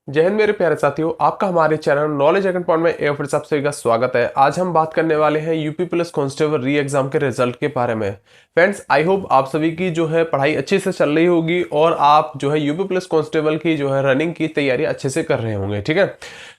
जय हिंद मेरे प्यारे साथियों, आपका हमारे चैनल नॉलेज अकाउंट पॉइंट में एक फिर से आप सभी का स्वागत है। आज हम बात करने वाले हैं यूपी पुलिस कांस्टेबल री एग्जाम के रिजल्ट के बारे में। फ्रेंड्स, आई होप आप सभी की जो है पढ़ाई अच्छे से चल रही होगी और आप जो है यूपी पुलिस कांस्टेबल की जो है रनिंग की तैयारी अच्छे से कर रहे होंगे। ठीक है,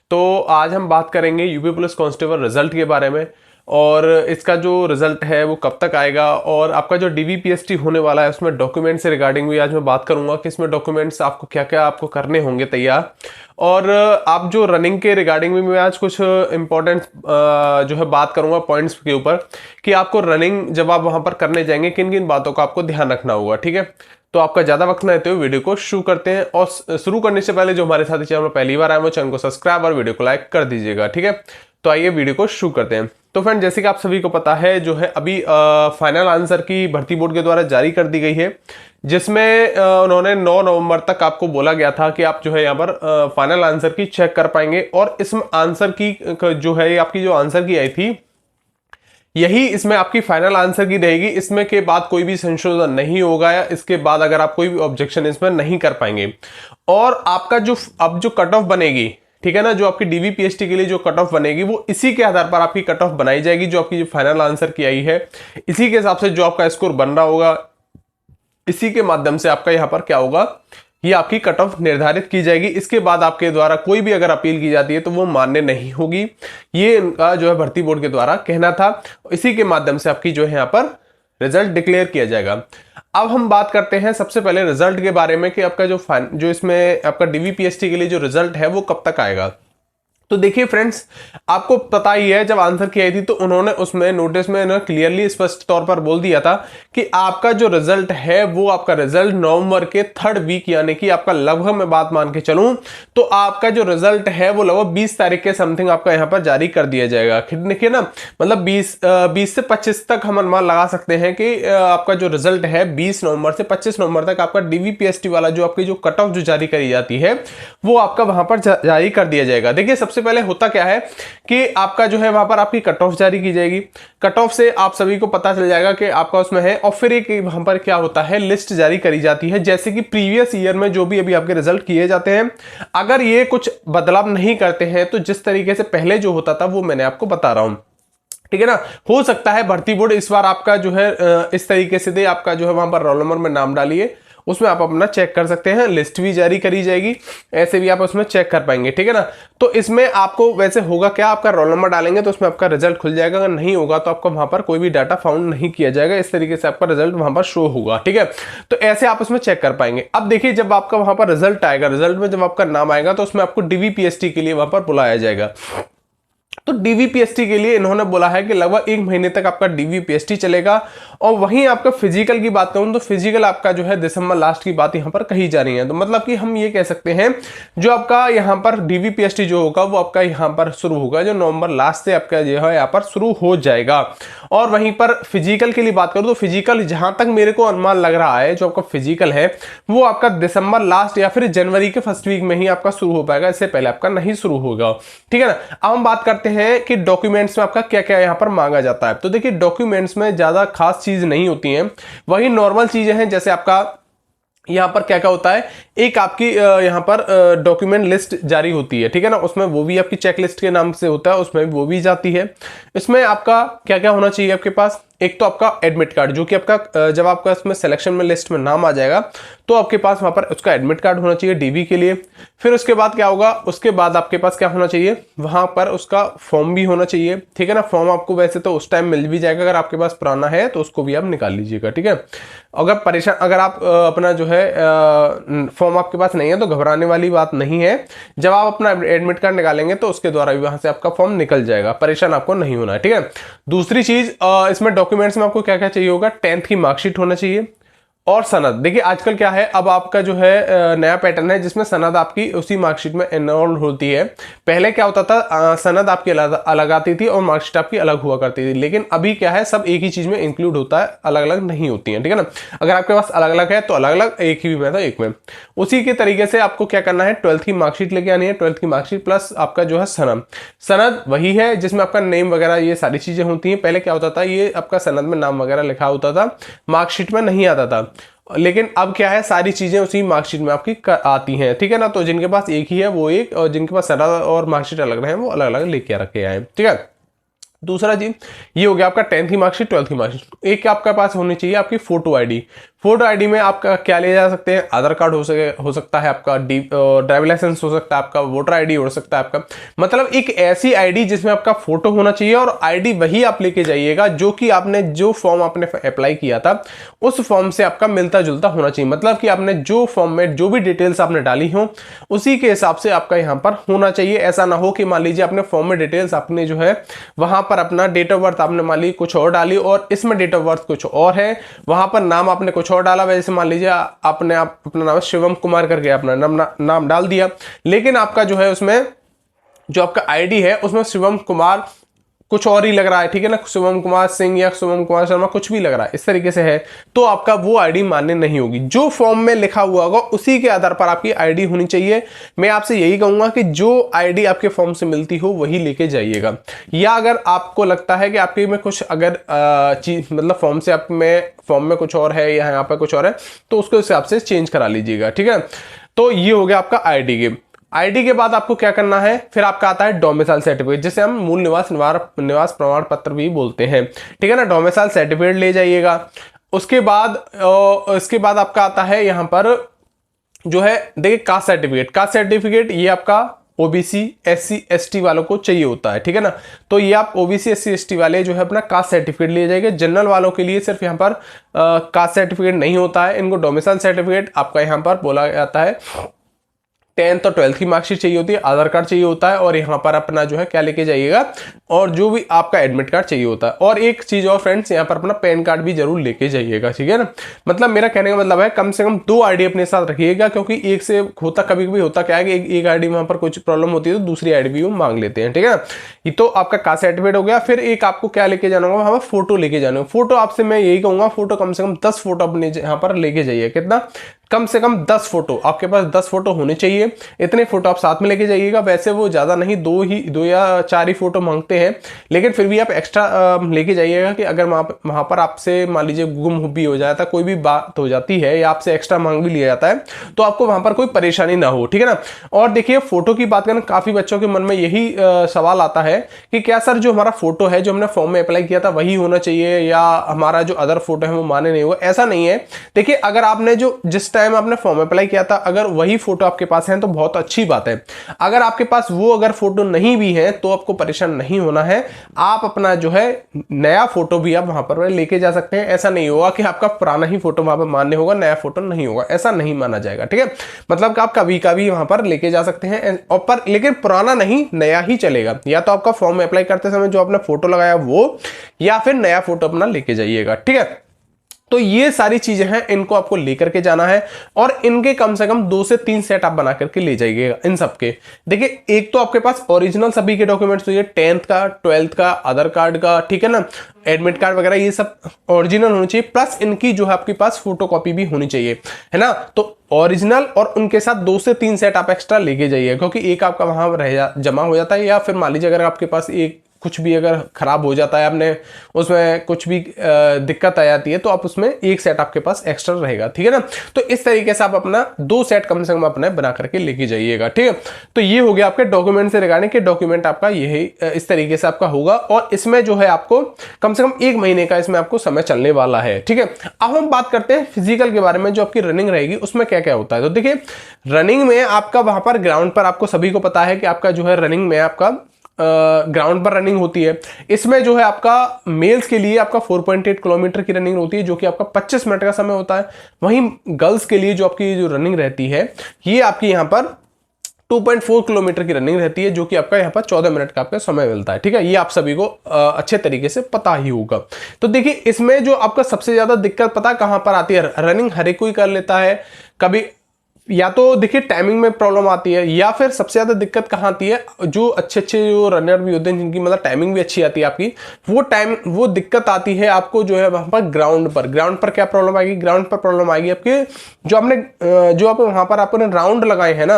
तो आज हम बात करेंगे यूपी पुलिस कांस्टेबल रिजल्ट के बारे में और इसका जो रिजल्ट है वो कब तक आएगा और आपका जो डीवीपीएसटी होने वाला है उसमें डॉक्यूमेंट से रिगार्डिंग भी आज मैं बात करूंगा कि इसमें डॉक्यूमेंट्स आपको क्या क्या आपको करने होंगे तैयार। और आप जो रनिंग के रिगार्डिंग भी मैं आज कुछ इंपॉर्टेंट जो है बात करूंगा पॉइंट्स के ऊपर कि आपको रनिंग जब आप वहां पर करने जाएंगे किन किन बातों का आपको ध्यान रखना होगा। ठीक है, तो आपका ज्यादा वक्त न लेते हुए वीडियो को शुरू करते हैं और शुरू करने से पहले जो हमारे साथी चैनल में पहली बार आए वो चैनल को सब्सक्राइब और वीडियो को लाइक कर दीजिएगा। ठीक है, तो आइए वीडियो को शुरू करते हैं। तो फ्रेंड, जैसे कि आप सभी को पता है जो है अभी फाइनल आंसर की भर्ती बोर्ड के द्वारा जारी कर दी गई है, जिसमें उन्होंने 9 नवंबर तक आपको बोला गया था कि आप जो है यहाँ पर फाइनल आंसर की चेक कर पाएंगे। और इसमें आंसर की जो है आपकी जो आंसर की आई थी यही इसमें आपकी फाइनल आंसर की रहेगी। इसमें के बाद कोई भी संशोधन नहीं होगा या इसके बाद अगर आप कोई भी ऑब्जेक्शन इसमें नहीं कर पाएंगे। और आपका जो अब जो कट ऑफ बनेगी, ठीक है ना, जो आपकी डीवीपीएसटी के लिए जो कट ऑफ बनेगी वो इसी के आधार पर आपकी कट ऑफ बनाई जाएगी। जो आपकी जो फाइनल आंसर की आई है इसी के हिसाब से जो आपका स्कोर बन रहा होगा, इसी के माध्यम से आपका यहाँ पर क्या होगा, ये आपकी कट ऑफ निर्धारित की जाएगी। इसके बाद आपके द्वारा कोई भी अगर अपील की जाती है तो वो मान्य नहीं होगी। ये इनका जो है भर्ती बोर्ड के द्वारा कहना था। इसी के माध्यम से आपकी जो है यहाँ पर रिजल्ट डिक्लेयर किया जाएगा। अब हम बात करते हैं सबसे पहले रिजल्ट के बारे में कि आपका जो इसमें आपका डीवीपीएसटी के लिए जो रिजल्ट है वो कब तक आएगा। तो देखिए फ्रेंड्स, आपको पता ही है जब आंसर की आई थी तो उन्होंने उसमें नोटिस में ना क्लियरली स्पष्ट तौर पर बोल दिया था कि आपका जो रिजल्ट है वो आपका रिजल्ट नवंबर के 3rd वीक यानी कि आपका लगभग मैं बात मान के चलूं तो आपका जो रिजल्ट है वो लगभग 20 तारीख के समथिंग आपका यहाँ पर जारी कर दिया जाएगा। देखिए ना, मतलब 20 से 25 तक हम अनुमान लगा सकते हैं कि आपका जो रिजल्ट है 20 नवंबर से 25 नवंबर तक आपका डीवीपीएसटी वाला जो आपकी जो कट ऑफ जो जारी करी जाती है वो आपका वहां पर जारी कर दिया जाएगा। देखिए, सबसे पहले होता क्या है कि आपका जो है वहां पर आपकी कट ऑफ जारी की जाएगी। कट ऑफ से आप सभी को पता चल जाएगा कि आपका उसमें है और फिर एक वहां पर क्या होता है, लिस्ट जारी करी जाती है। जैसे कि प्रीवियस ईयर में जो भी अभी आपके रिजल्ट किए जाते हैं, अगर ये कुछ बदलाव नहीं करते हैं तो जिस तरीके से पहले जो होता था वो मैंने आपको बता रहा हूं। ठीक है ना, हो सकता है भर्ती बोर्ड इस बार आपका जो है इस तरीके से दे, आपका जो है वहां पर रोल नंबर में नाम डालिए, उसमें आप अपना चेक कर सकते हैं। लिस्ट भी जारी करी जाएगी, ऐसे भी आप उसमें चेक कर पाएंगे। ठीक है ना, तो इसमें आपको वैसे होगा क्या, आपका रोल नंबर डालेंगे तो उसमें आपका रिजल्ट खुल जाएगा। अगर नहीं होगा तो आपको वहां पर कोई भी डाटा फाउंड नहीं किया जाएगा। इस तरीके से आपका रिजल्ट वहां पर शो होगा। ठीक है, तो ऐसे आप उसमें चेक कर पाएंगे। अब देखिए, जब आपका वहां पर रिजल्ट आएगा, रिजल्ट में जब आपका नाम आएगा तो उसमें आपको डीवीपीएसटी के लिए वहां पर बुलाया जाएगा। तो डीवीपीएसटी के लिए इन्होंने बोला है कि लगभग 1 महीने तक आपका डीवीपीएसटी चलेगा। और वहीं आपका फिजिकल की बात करूं तो फिजिकल आपका जो है दिसंबर लास्ट की बात यहां पर कही जा रही है। तो मतलब कि हम ये कह सकते हैं जो आपका यहां पर डीवीपीएसटी जो होगा वो आपका यहां पर शुरू होगा, जो नवंबर लास्ट से आपका जो है यहां पर शुरू हो जाएगा। और वहीं पर फिजिकल के लिए बात करूं तो फिजिकल जहां तक मेरे को अनुमान लग रहा है जो आपका फिजिकल है वो आपका दिसंबर लास्ट या फिर जनवरी के फर्स्ट वीक में ही आपका शुरू हो पाएगा, इससे पहले आपका नहीं शुरू होगा। ठीक है ना, अब हम बात करते हैं कि डॉक्यूमेंट्स में आपका क्या क्या यहां पर मांगा जाता है। तो देखिए, डॉक्यूमेंट्स में ज्यादा खास चीज नहीं होती हैं, वही नॉर्मल चीजें हैं। जैसे आपका यहां पर क्या क्या होता है, एक आपकी यहां पर डॉक्यूमेंट लिस्ट जारी होती है। ठीक है ना, उसमें वो भी आपकी चेक लिस्ट के नाम से होता है, उसमें वो भी जाती है। इसमें आपका क्या क्या होना चाहिए आपके पास, एक तो आपका एडमिट कार्ड, जो कि आपका जब आपका इसमें सिलेक्शन में लिस्ट में नाम आ जाएगा तो आपके पास वहां पर उसका एडमिट कार्ड होना चाहिए डीवी के लिए। फिर उसके बाद क्या होगा, उसके बाद आपके पास क्या होना चाहिए, वहां पर उसका फॉर्म भी होना चाहिए। ठीक है ना, फॉर्म आपको वैसे तो उस टाइम मिल भी जाएगा, अगर आपके पास पुराना है तो उसको भी आप निकाल लीजिएगा। ठीक है, अगर आप अपना जो है फॉर्म आपके पास नहीं है तो घबराने वाली बात नहीं है। जब आप अपना एडमिट कार्ड निकालेंगे तो उसके द्वारा भी वहां से आपका फॉर्म निकल जाएगा, परेशान आपको नहीं होना है। ठीक है, दूसरी चीज इसमें डॉक्यूमेंट्स में आपको क्या क्या चाहिए होगा, 10th की मार्कशीट होना चाहिए और सनद। देखिए, आजकल क्या है, अब आपका जो है नया पैटर्न है जिसमें सनद आपकी उसी मार्कशीट में एनरोल होती है। पहले क्या होता था, सनद आपकी अलग आती थी और मार्कशीट आपकी अलग हुआ करती थी। लेकिन अभी क्या है, सब एक ही चीज में इंक्लूड होता है, अलग अलग नहीं होती है। ठीक है ना, अगर आपके पास अलग अलग है तो अलग अलग, एक ही में तो एक में। उसी के तरीके से आपको क्या करना है, 12th की मार्कशीट लेके आनी है। 12th की मार्कशीट प्लस आपका जो है सनद वही है जिसमें आपका नेम वगैरह ये सारी चीजें होती हैं। पहले क्या होता था, ये आपका सनद में नाम वगैरह लिखा होता था, मार्कशीट में नहीं आता था। लेकिन अब क्या है, सारी चीजें उसी मार्कशीट में आपकी आती हैं, ठीक है ना। तो जिनके पास एक ही है वो एक, और जिनके पास सरल और मार्कशीट अलग रहे हैं वो अलग अलग लेके रखे आए, ठीक है। दूसरा चीज ये हो गया आपका 10th की मार्कशीट, 12th की मार्कशीट। एक आपके पास होनी चाहिए आपकी फोटो आईडी। फोटो आईडी में आपका क्या ले जा सकते हैं, आधार कार्ड हो सकता है आपका, ड्राइविंग लाइसेंस हो सकता है आपका, वोटर आईडी हो सकता है आपका। मतलब एक ऐसी आईडी जिसमें आपका फोटो होना चाहिए, और आईडी वही आप लेके जाइएगा जो कि आपने जो फॉर्म आपने अप्लाई किया था उस फॉर्म से आपका मिलता जुलता होना चाहिए। मतलब कि आपने जो फॉर्म में जो भी डिटेल्स आपने डाली हो उसी के हिसाब से आपका यहाँ पर होना चाहिए। ऐसा ना हो कि मान लीजिए आपने फॉर्म में डिटेल्स आपने जो है वहां पर अपना डेट ऑफ बर्थ आपने मान ली कुछ और डाली और इसमें डेट ऑफ बर्थ कुछ और है, वहां पर नाम आपने कुछ और डाला। वैसे मान लीजिए आपने अपना नाम शिवम कुमार करके अपना नाम डाल दिया, लेकिन आपका जो है उसमें जो आपका आईडी है उसमें शिवम कुमार कुछ और ही लग रहा है, ठीक है ना, शिवम कुमार सिंह या शिवम कुमार शर्मा कुछ भी लग रहा है, इस तरीके से है, तो आपका वो आईडी मान्य नहीं होगी। जो फॉर्म में लिखा हुआ होगा उसी के आधार पर आपकी आईडी होनी चाहिए। मैं आपसे यही कहूंगा कि जो आईडी आपके फॉर्म से मिलती हो वही लेके जाइएगा। या अगर आपको लगता है कि आपके में कुछ अगर चीज मतलब फॉर्म में कुछ और है या यहाँ पर कुछ और है, तो उसके हिसाब से चेंज करा लीजिएगा, ठीक है। तो ये हो गया आपका आईडी के। आईडी के बाद आपको क्या करना है, फिर आपका आता है डोमिसाइल सर्टिफिकेट, जिसे हम मूल निवास प्रमाण पत्र भी बोलते हैं, ठीक है ना। डोमिसाइल सर्टिफिकेट ले जाइएगा। उसके बाद आपका आता है यहाँ पर जो है, देखिए कास्ट सर्टिफिकेट। कास्ट सर्टिफिकेट ये आपका ओबीसी एससी एसटी वालों को चाहिए होता है, ठीक है ना। तो ये आप ओबीसी एससी एसटी वाले जो है अपना कास्ट सर्टिफिकेट ले जाएंगे। जनरल वालों के लिए सिर्फ यहाँ पर कास्ट सर्टिफिकेट नहीं होता है, इनको डोमिसाइल सर्टिफिकेट आपका यहाँ पर बोला जाता है। 10th और 12th की मार्कशीट चाहिए होती है, आधार कार्ड चाहिए होता है, और यहाँ पर अपना जो है क्या लेके जाइएगा, और जो भी आपका एडमिट कार्ड चाहिए होता है। और एक चीज और फ्रेंड्स, यहाँ पर अपना पैन कार्ड भी जरूर लेके जाइएगा, ठीक है ना। मतलब मेरा कहने का मतलब है कम से कम 2 आईडी अपने साथ रखिएगा, क्योंकि एक से होता कभी कभी होता क्या है कि एक आईडी वहां पर कुछ प्रॉब्लम होती है तो दूसरी आईडी भी वो मांग लेते हैं, ठीक है ना। ये तो आपका कास्ट सर्टिफिकेट हो गया। फिर एक आपको क्या लेके जाना होगा, वहां पर फोटो लेके जाना होगा। फोटो आपसे मैं यही कहूंगा, फोटो कम से कम 10 फोटो अपने यहाँ पर लेके जाइए। कितना, कम से कम 10 फोटो आपके पास 10 फोटो होने चाहिए। इतने फोटो आप साथ में लेके जाइएगा। वैसे वो ज्यादा नहीं, 2 या 4 ही फोटो मांगते हैं, लेकिन फिर भी आप एक्स्ट्रा लेके जाइएगा कि अगर वहां पर आपसे मान लीजिए गुम भी हो जाता है, कोई भी बात हो जाती है या आपसे एक्स्ट्रा मांग भी लिया जाता है, तो आपको वहां पर कोई परेशानी ना हो, ठीक है ना। और देखिए फोटो की बात करें, काफी बच्चों के मन में यही सवाल आता है कि क्या सर जो हमारा फोटो है जो हमने फॉर्म में अप्लाई किया था वही होना चाहिए, या हमारा जो अदर फोटो है वो माने नहीं होगा। ऐसा नहीं है। देखिए अगर आपने जो जिस टाइम आपने फॉर्म अप्लाई किया था अगर वही फोटो आपके पास है तो बहुत अच्छी बात है। अगर आपके पास वो अगर फोटो नहीं भी है तो आपको परेशान नहीं होना है। आप अपना जो है नया फोटो भी आप वहां पर लेके जा सकते हैं। ऐसा नहीं होगा कि आपका पुराना ही फोटो वहां पर मान्य होगा, नया फोटो नहीं होगा, ऐसा नहीं माना जाएगा, ठीक है। मतलब कि आप कभी कभी वहां पर लेके जा सकते हैं, और पर लेकिन पुराना नहीं, नया ही चलेगा। या तो आपका फॉर्म में अप्लाई करते समय जो आपने फोटो लगाया वो, या फिर नया फोटो अपना लेके जाइएगा, ठीक है। तो ये सारी चीजें हैं, इनको आपको लेकर के जाना है, और इनके कम से कम 2 से 3 सेट आप बना करके ले जाइएगा इन सबके। देखिए एक तो आपके पास ओरिजिनल सभी के डॉक्यूमेंट्स चाहिए, 10th का, 12th का, आधार कार्ड का, ठीक है ना, एडमिट कार्ड वगैरह ये सब ओरिजिनल होनी चाहिए, प्लस इनकी जो है आपके पास फोटोकॉपी भी होनी चाहिए, है ना। तो ओरिजिनल और उनके साथ 2 से 3 सेट आप एक्स्ट्रा लेके जाइए, क्योंकि एक आपका वहां जमा हो जाता है, या फिर मान लीजिए अगर आपके पास एक कुछ भी अगर खराब हो जाता है, आपने उसमें कुछ भी दिक्कत आ जाती है, तो आप उसमें एक सेट आपके पास एक्स्ट्रा रहेगा, ठीक है ना। तो इस तरीके से आप अपना 2 सेट कम से कम अपने बना करके लेके जाइएगा, ठीक है। तो ये हो गया आपके डॉक्यूमेंट से रिगार्डिंग के डॉक्यूमेंट आपका यही इस तरीके से आपका होगा, और इसमें जो है आपको कम से कम 1 महीने का इसमें आपको समय चलने वाला है, ठीक है। अब हम बात करते हैं फिजिकल के बारे में, जो आपकी रनिंग रहेगी उसमें क्या क्या होता है। तो देखिए रनिंग में आपका वहां पर ग्राउंड पर, आपको सभी को पता है कि आपका जो है रनिंग में आपका ग्राउंड पर रनिंग होती है। इसमें जो है आपका मेल्स के लिए आपका 4.8 किलोमीटर की रनिंग होती है, जो कि आपका 25 मिनट का समय होता है। वहीं गर्ल्स के लिए जो आपकी जो रनिंग रहती है ये आपकी यहाँ पर 2.4 किलोमीटर की रनिंग रहती है, जो कि आपका यहाँ पर 14 मिनट का आपका समय मिलता है, ठीक है। ये आप सभी को अच्छे तरीके से पता ही होगा। तो देखिए इसमें जो आपका सबसे ज्यादा दिक्कत पता कहां पर आती है, रनिंग हर एक कोई कर लेता है, कभी या तो देखिए टाइमिंग में प्रॉब्लम आती है, या फिर सबसे ज्यादा दिक्कत कहाँ आती है, जो अच्छे जो रनर भी होते हैं जिनकी मतलब टाइमिंग भी अच्छी आती है आपकी, वो दिक्कत आती है आपको जो है वहां पर ग्राउंड पर क्या प्रॉब्लम आएगी, ग्राउंड पर प्रॉब्लम आएगी आपके जो आप वहां पर आपने राउंड लगाए हैं ना,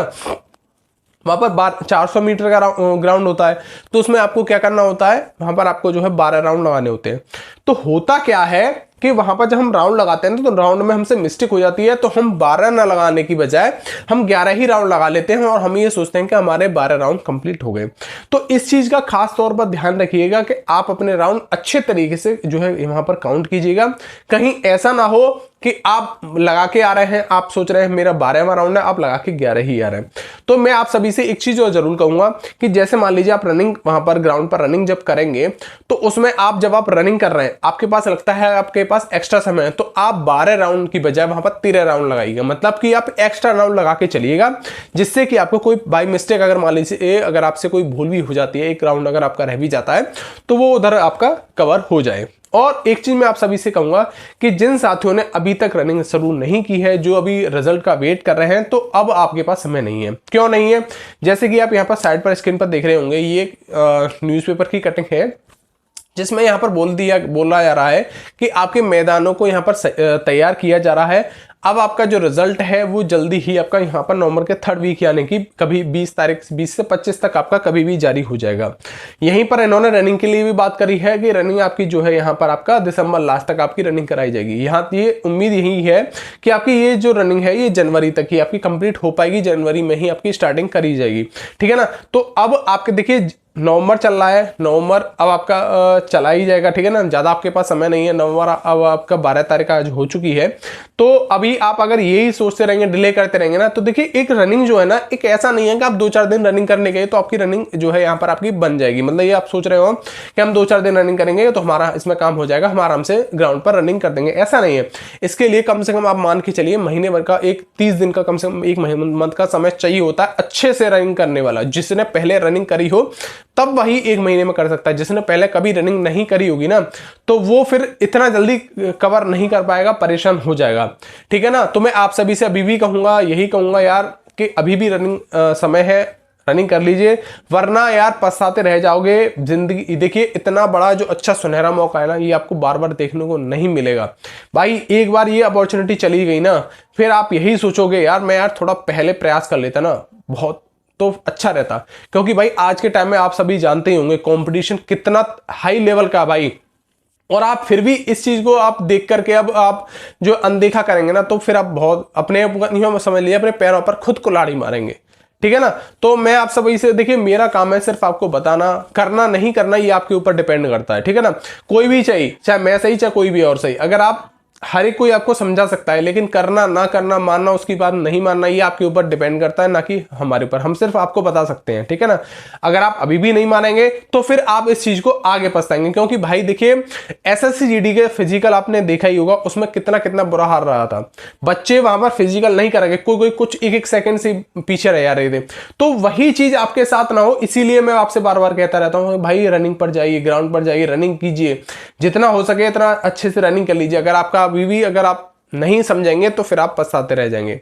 वहां पर 400 मीटर का ग्राउंड होता है, तो उसमें आपको क्या करना होता है, वहां पर आपको जो है 12 राउंड लगाने होते हैं। तो होता क्या है कि वहां पर जब हम राउंड लगाते हैं तो राउंड में हमसे मिस्टेक हो जाती है, तो हम 12 ना लगाने की बजाय हम 11 ही राउंड लगा लेते हैं और हम ये सोचते हैं कि हमारे 12 राउंड कंप्लीट हो गए। तो इस चीज का खास तौर पर ध्यान रखिएगा कि आप अपने राउंड अच्छे तरीके से जो है वहां पर काउंट कीजिएगा। कहीं ऐसा ना हो कि आप लगा के आ रहे हैं, आप सोच रहे हैं मेरा 12वां राउंड है, आप लगा के 11 ही आ रहे हैं। तो मैं आप सभी से एक चीज और जरूर कहूंगा कि जैसे मान लीजिए आप रनिंग वहां पर ग्राउंड पर रनिंग जब करेंगे, तो उसमें आप जब आप रनिंग कर रहे हैं, आपके पास लगता है आपके पास एक्स्ट्रा समय है, तो आप 12 राउंड की बजाय वहां पर 13 राउंड लगाइएगा। मतलब कि आप एक्स्ट्रा राउंड लगा के चलिएगा, जिससे कि आपको कोई बाई मिस्टेक अगर मान लीजिए अगर आपसे कोई भूल भी हो जाती है, एक राउंड अगर आपका रह भी जाता है, तो वो उधर आपका कवर हो जाए। और एक चीज मैं आप सभी से कहूंगा कि जिन साथियों ने अभी तक रनिंग शुरू नहीं की है, जो अभी रिजल्ट का वेट कर रहे हैं, तो अब आपके पास समय नहीं है। क्यों नहीं है? जैसे कि आप यहाँ पर साइड पर स्क्रीन पर देख रहे होंगे, ये न्यूज़पेपर की कटिंग है जिसमें यहाँ पर बोला जा रहा है कि आपके मैदानों को यहाँ पर तैयार किया जा रहा है। अब आपका जो रिजल्ट है वो जल्दी ही आपका यहाँ पर नवंबर के 3rd वीक यानी कि कभी 20 से 25 तक आपका कभी भी जारी हो जाएगा। यहीं पर इन्होंने रनिंग के लिए भी बात करी है कि रनिंग आपकी जो है यहाँ पर आपका दिसंबर लास्ट तक आपकी रनिंग कराई जाएगी। यहाँ ये उम्मीद यही है कि आपकी ये जो रनिंग है ये जनवरी तक ही आपकी कंप्लीट हो पाएगी, जनवरी में ही आपकी स्टार्टिंग करी जाएगी। ठीक है ना? तो अब आपके देखिए नवंबर चल रहा है, नवंबर अब आपका चला ही जाएगा। ठीक है ना? ज़्यादा आपके पास समय नहीं है। नवंबर अब आपका 12 तारीख आज हो चुकी है। तो अभी आप अगर यही सोचते रहेंगे, डिले करते रहेंगे ना, तो देखिए एक रनिंग जो है ना, एक ऐसा नहीं है कि आप 2-4 दिन रनिंग करने गए तो आपकी रनिंग जो है यहाँ पर आपकी बन जाएगी। मतलब ये आप सोच रहे हो कि हम 2-4 दिन रनिंग करेंगे तो हमारा इसमें काम हो जाएगा, हम आराम से ग्राउंड पर रनिंग कर देंगे, ऐसा नहीं है। इसके लिए कम से कम आप मान के चलिए महीने भर का 30 दिन का कम से कम 1 मंथ का समय चाहिए होता है अच्छे से रनिंग करने वाला। जिसने पहले रनिंग करी हो तब वही 1 महीने में कर सकता है। जिसने पहले कभी रनिंग नहीं करी होगी ना, तो वो फिर इतना जल्दी कवर नहीं कर पाएगा, परेशान हो जाएगा। ठीक है ना? तो मैं आप सभी से अभी भी कहूंगा, यही कहूंगा यार कि अभी भी रनिंग समय है, रनिंग कर लीजिए, वरना यार पछताते रह जाओगे जिंदगी। देखिए इतना बड़ा जो अच्छा सुनहरा मौका है ना, ये आपको बार बार देखने को नहीं मिलेगा भाई। एक बार ये अपॉर्चुनिटी चली गई ना, फिर आप यही सोचोगे यार मैं यार थोड़ा पहले प्रयास कर लेता ना, बहुत तो अच्छा रहता। क्योंकि भाई आज के टाइम में आप सभी जानते ही होंगे कंपटीशन कितना हाई लेवल का भाई, और आप फिर भी इस चीज को आप देख करके अब आप जो अनदेखा करेंगे ना, तो फिर आप बहुत अपने समझ लिया अपने पैरों पर खुद कुल्हाड़ी मारेंगे। ठीक है ना? तो मैं आप सभी से देखिए, मेरा काम है सिर्फ आपको बताना, करना नहीं करना ये आपके ऊपर डिपेंड करता है। ठीक है ना? कोई भी चाहिए, चाहे मैं सही चाहे कोई भी और सही, अगर आप हर एक कोई आपको समझा सकता है, लेकिन करना ना करना, मानना उसकी बात नहीं मानना, ये आपके ऊपर डिपेंड करता है, ना कि हमारे ऊपर। हम सिर्फ आपको बता सकते हैं। ठीक है ना? अगर आप अभी भी नहीं मानेंगे तो फिर आप इस चीज को आगे पछताएंगे। क्योंकि भाई देखिए एसएससी जीडी के फिजिकल आपने देखा ही होगा, उसमें कितना कितना बुरा हाल रहा था। बच्चे वहां पर फिजिकल नहीं करेंगे, कोई कुछ 1-1 सेकंड से पीछे रह जा रहे थे। तो वही चीज आपके साथ ना हो, इसीलिए मैं आपसे बार बार कहता रहता हूं भाई रनिंग पर जाइए, ग्राउंड पर जाइए, रनिंग कीजिए, जितना हो सके इतना अच्छे से रनिंग कर लीजिए। अगर आपका अभी भी अगर आप नहीं समझेंगे तो फिर आप पछताते रह जाएंगे।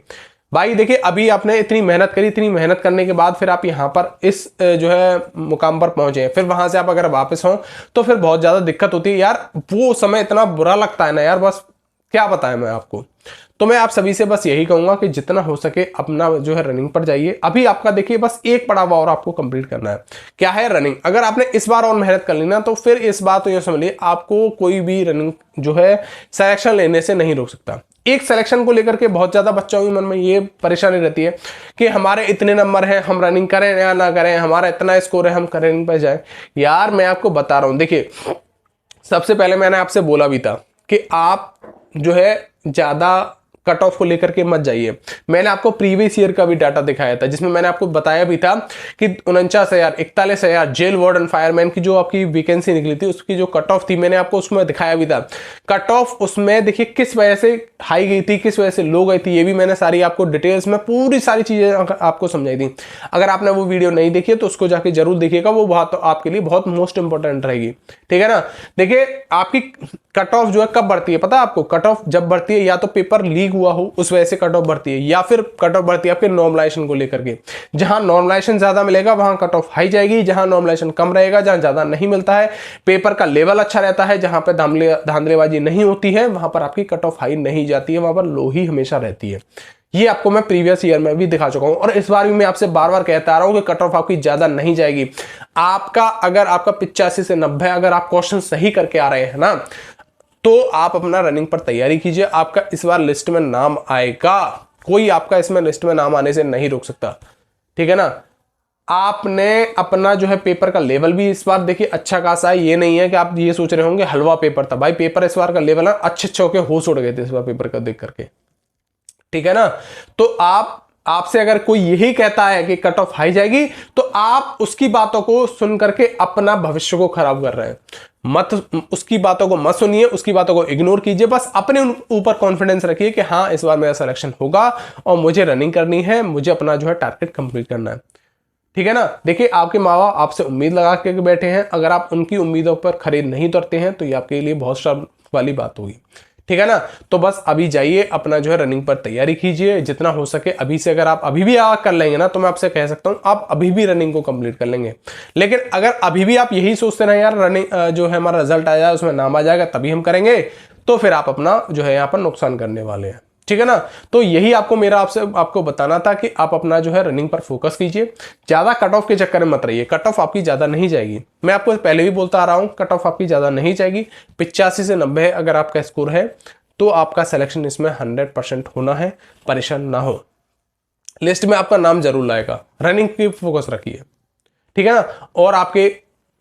भाई देखिए अभी आपने इतनी मेहनत करी, इतनी मेहनत करने के बाद फिर आप यहाँ पर इस जो है मुकाम पर पहुंचे, फिर वहां से आप अगर वापस हो तो फिर बहुत ज्यादा दिक्कत होती है यार। वो समय इतना बुरा लगता है ना यार, बस क्या बताएं मैं आपको। तो मैं आप सभी से बस यही कहूंगा कि जितना हो सके अपना जो है रनिंग पर जाइए। अभी आपका देखिए बस एक पड़ाव और आपको कंप्लीट करना है, क्या है? रनिंग। अगर आपने इस बार और मेहनत कर ली ना, तो फिर इस बार तो ये समझ लीजिए आपको कोई भी रनिंग जो है सिलेक्शन लेने से नहीं रोक सकता। एक सिलेक्शन को लेकर के बहुत ज्यादा बच्चों के मन में ये परेशानी रहती है कि हमारे इतने नंबर हैं, हम रनिंग करें या ना करें, हमारा इतना स्कोर है, हम रनिंग पर जाए। यार मैं आपको बता रहा हूं, देखिए सबसे पहले मैंने आपसे बोला भी था कि आप जो है ज्यादा कट ऑफ को लेकर के मत जाइए। मैंने आपको प्रीवियस ईयर का भी डाटा दिखाया था, जिसमें मैंने आपको बताया भी था कि 49,000 41,000 जेल वार्डन फायरमैन की जो आपकी वैकेंसी निकली थी, उसकी जो कट ऑफ थी, मैंने आपको उसमें दिखाया भी था। कट ऑफ उसमें देखिए किस वजह से हाई गई थी, किस वजह से लो गई थी, ये भी मैंने सारी आपको डिटेल्स में पूरी सारी चीजें आपको समझाई थी। अगर आपने वो वीडियो नहीं देखी है तो उसको जाके जरूर देखिएगा, वो बहुत आपके लिए बहुत मोस्ट इंपॉर्टेंट रहेगी। ठीक है ना? देखिए आपकी कट ऑफ जो है कब बढ़ती है पता है आपको? कट ऑफ जब बढ़ती है या तो पेपर लीक हुआ हो उस वजह से कट ऑफ बढ़ती है, या फिर कट ऑफ बढ़ती है आपके नॉर्मलाइजेशन को लेकर के। जहां नॉर्मलाइजेशन ज्यादा मिलेगा वहां कट ऑफ हाई जाएगी, जहां नॉर्मलाइजेशन कम रहेगा, जहां ज्यादा नहीं मिलता है, पेपर का लेवल अच्छा रहता है, जहां पे धांधलेबाजी नहीं होती है, वहां पर आपकी कट ऑफ हाई नहीं जाती है, वहां पर लो ही हमेशा रहती है। ये आपको मैं प्रीवियस ईयर में भी दिखा चुका हूं, और इस बार भी मैं आपसे बार बार कहता आ रहा हूं कि कट ऑफ आपकी ज्यादा नहीं जाएगी। आपका अगर आपका 85 से 90 अगर आप क्वेश्चन सही करके आ रहे हैं ना, तो आप अपना रनिंग पर तैयारी कीजिए। आपका इस बार लिस्ट में नाम आएगा, कोई आपका इसमें लिस्ट में नाम आने से नहीं रोक सकता, ठीक है ना। आपने अपना जो है पेपर का लेवल भी इस बार देखिए अच्छा खासा है। ये नहीं है कि आप ये सोच रहे होंगे हलवा पेपर था, भाई पेपर इस बार का लेवल है अच्छे अच्छे होके होश उड़ गए थे इस बार पेपर का देख करके, ठीक है ना। तो आपसे अगर कोई यही कहता है कि कट ऑफ हाई जाएगी, तो आप उसकी बातों को सुन करके अपना भविष्य को खराब कर रहे हैं। मत उसकी बातों को मत सुनिए, उसकी बातों को इग्नोर कीजिए, बस अपने ऊपर कॉन्फिडेंस रखिए कि हाँ इस बार मेरा सिलेक्शन होगा और मुझे रनिंग करनी है, मुझे अपना जो है टारगेट कंप्लीट करना है, ठीक है ना। देखिए आपके माँ बाप आपसे उम्मीद लगा के बैठे हैं, अगर आप उनकी उम्मीदों पर खरे नहीं उतरते हैं तो ये आपके लिए बहुत शर्म वाली बात होगी, ठीक है ना। तो बस अभी जाइए अपना जो है रनिंग पर तैयारी कीजिए जितना हो सके अभी से। अगर आप अभी भी कर लेंगे ना, तो मैं आपसे कह सकता हूं आप अभी भी रनिंग को कंप्लीट कर लेंगे। लेकिन अगर अभी भी आप यही सोचते रहे यार रनिंग जो है हमारा रिजल्ट आ जाए उसमें नाम आ जाएगा तभी हम करेंगे, तो फिर आप अपना जो है यहाँ पर नुकसान करने वाले हैं, ठीक है ना। तो यही आपको बताना था कि आप अपना जो है रनिंग पर फोकस कीजिए, ज्यादा कट ऑफ के चक्कर में मत रहिए। कट ऑफ आपकी ज्यादा नहीं जाएगी, मैं आपको पहले भी बोलता आ रहा हूं कट ऑफ आपकी ज्यादा नहीं जाएगी। 85 से 90 अगर आपका स्कोर है तो आपका सिलेक्शन इसमें 100% होना है, परेशान ना हो। लिस्ट में आपका नाम जरूर लाएगा, रनिंग की फोकस रखिए, ठीक है ना।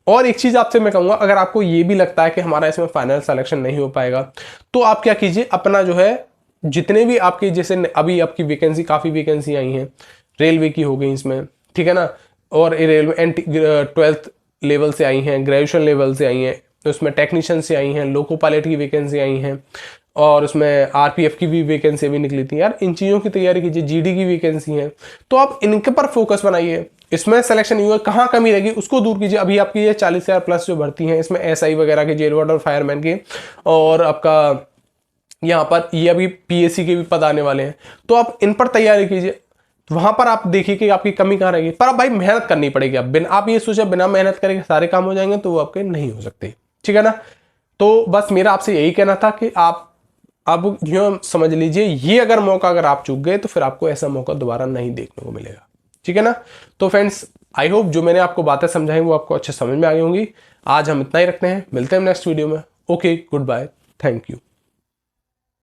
और एक चीज आपसे मैं कहूंगा, अगर आपको ये भी लगता है कि हमारा इसमें फाइनल सिलेक्शन नहीं हो पाएगा, तो आप क्या कीजिए, अपना जो है जितने भी आपके जैसे अभी आपकी वैकेंसी काफी वैकेंसी आई हैं, रेलवे की हो गई इसमें, ठीक है ना, और रेलवे 12th लेवल से आई हैं, ग्रेजुएशन लेवल से आई हैं, उसमें टेक्नीशियन से आई हैं, लोको पायलट की वैकेंसी आई हैं, और उसमें आरपीएफ की भी वैकेंसी भी निकली थी यार। इन चीज़ों की तैयारी कीजिए, जीडी की वैकेंसी है, तो आप इनके पर फोकस बनाइए। इसमें सिलेक्शन हुआ कहाँ कमी रहेगी उसको दूर कीजिए। अभी आपकी ये 40,000 प्लस जो भर्ती हैं इसमें एसआई वगैरह के, जेल वार्ड और फायरमैन के, और आपका यहाँ पर ये अभी पीएससी के भी पद आने वाले हैं, तो आप इन पर तैयारी कीजिए। वहां पर आप देखिए कि आपकी कमी कहाँ रहेगी, पर अब भाई मेहनत करनी पड़ेगी। आप ये सोचे बिना मेहनत करके सारे काम हो जाएंगे, तो वो आपके नहीं हो सकते, ठीक है ना। तो बस मेरा आपसे यही कहना था कि आप अब यूं समझ लीजिए, ये अगर मौका अगर आप चूक गए तो फिर आपको ऐसा मौका दोबारा नहीं देखने को मिलेगा, ठीक है ना। तो फ्रेंड्स आई होप जो मैंने आपको बातें समझाई वो आपको अच्छे समझ में आ गई होंगी। आज हम इतना ही रखते हैं, मिलते हैं नेक्स्ट वीडियो में। Okay, goodbye, thank you.